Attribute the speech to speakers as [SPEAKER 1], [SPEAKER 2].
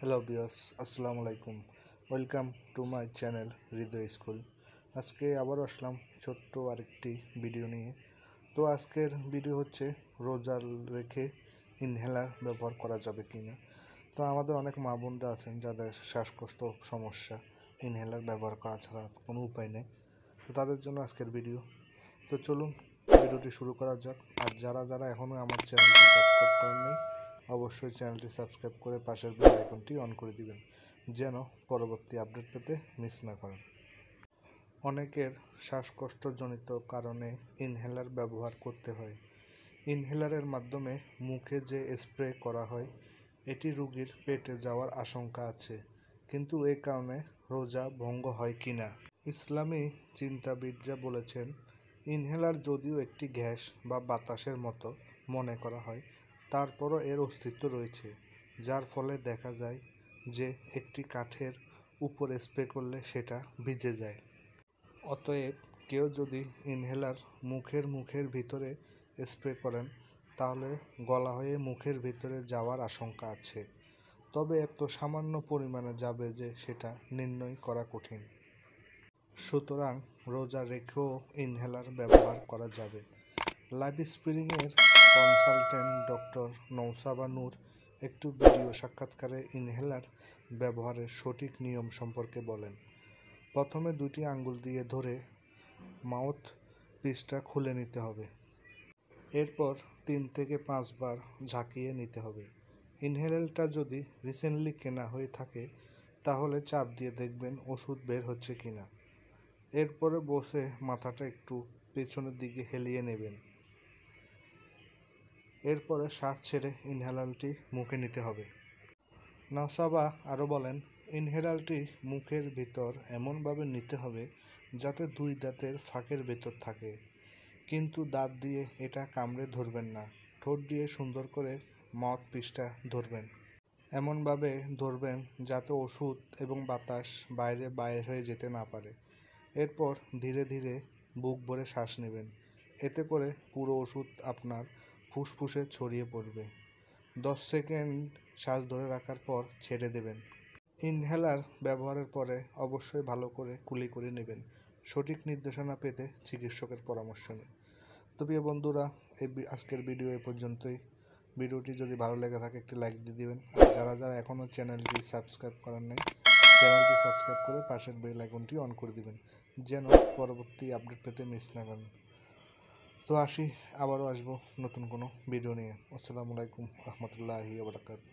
[SPEAKER 1] Hello বিয়স, আসসালামু আলাইকুম। Welcome to my channel Hriday school. আজকে আবারও আসলাম ছোট্ট আরেকটি ভিডিও নিয়ে। তো আজকের ভিডিও হচ্ছে রোজা রেখে ইনহেলার ব্যবহার করা যাবে কি না। তো আমাদের অনেক মা বোনরা আছেন যাদের শ্বাসকষ্ট সমস্যা, ইনহেলার ব্যবহার করা ছাড়া কোনো উপায় নেই। তো তাদের জন্য আজকের ভিডিও। তো চলুন ভিডিওটি শুরু করা যাক। আর যারা এখনও আমার চ্যানেলটি সাবস্ক্রাইব করেননি, অবশ্যই চ্যানেলটি সাবস্ক্রাইব করে পাশের বেল আইকনটি অন করে দিবেন, যেন পরবর্তী আপডেট পেতে মিস না করেন। অনেকের শ্বাসকষ্টজনিত কারণে ইনহেলার ব্যবহার করতে হয়। ইনহেলারের মাধ্যমে মুখে যে স্প্রে করা হয়, এটি রোগীর পেটে যাওয়ার আশঙ্কা আছে, কিন্তু এ কারণে রোজা ভঙ্গ হয় কিনা। ইসলামী চিন্তাবিদরা বলেছেন, ইনহেলার যদিও একটি গ্যাস বা বাতাসের মতো মনে করা হয়, তারপরও এর অস্তিত্ব রয়েছে, যার ফলে দেখা যায় যে একটি কাঠের উপর স্প্রে করলে সেটা ভিজে যায়। অতএব কেউ যদি ইনহেলার মুখের ভিতরে স্প্রে করেন, তাহলে গলা হয়ে মুখের ভিতরে যাওয়ার আশঙ্কা আছে, তবে এত সামান্য পরিমাণে যাবে যে সেটা নির্ণয় করা কঠিন। সুতরাং রোজা রেখেও ইনহেলার ব্যবহার করা যাবে। লাইভ স্প্রিংয়ের কনসালটেন্ট ডক্টর নৌসাবা নূর একটু ভিডিও সাক্ষাৎকারে ইনহেলার ব্যবহারের সঠিক নিয়ম সম্পর্কে বলেন। প্রথমে দুটি আঙ্গুল দিয়ে ধরে মাউথ পিসটা খুলে নিতে হবে। এরপর 3 থেকে 5 বার ঝাঁকিয়ে নিতে হবে। ইনহেলারটা যদি রিসেন্টলি কেনা হয়ে থাকে, তাহলে চাপ দিয়ে দেখবেন ওষুধ বের হচ্ছে কিনা। এরপরে বসে মাথাটা একটু পেছনের দিকে হেলিয়ে নেবেন। এরপরে শ্বাস ছেড়ে ইনহেলারটি মুখে নিতে হবে। নওসাবা আরও বলেন, ইনহেলারটি মুখের ভিতর এমনভাবে নিতে হবে যাতে 2 দাঁতের ফাঁকের ভেতর থাকে, কিন্তু দাঁত দিয়ে এটা কামড়ে ধরবেন না। ঠোঁট দিয়ে সুন্দর করে মাউথ পিসটা ধরবেন। এমনভাবে ধরবেন যাতে ওষুধ এবং বাতাস বাইরে হয়ে যেতে না পারে। এরপর ধীরে ধীরে বুক ভরে শ্বাস নেবেন। এতে করে পুরো ওষুধ আপনার ফুসফুসে ছড়িয়ে পড়বে। 10 সেকেন্ড শ্বাস ধরে রাখার পর ছেড়ে দেবেন। ইনহেলার ব্যবহারের পরে অবশ্যই ভালো করে কুলি করে নেবেন। সঠিক নির্দেশনা পেতে চিকিৎসকের পরামর্শ নিন। তো প্রিয় বন্ধুরা, আজকের ভিডিও এ পর্যন্তই। ভিডিওটি যদি ভালো লেগে থাকে একটি লাইক দিয়ে দিবেন। আর যারা এখনও চ্যানেলটি সাবস্ক্রাইব করেন নাই, চ্যানেলটি সাবস্ক্রাইব করে পাশের বেল আইকনটি অন করে দিবেন, যেন পরবর্তী আপডেট পেতে মিস না করেন। তো আসি, আবারও আসবো নতুন কোনো ভিডিও নিয়ে। আসসালামু আলাইকুম রহমতুল্লাহি ওয়া বারাকাতুহু।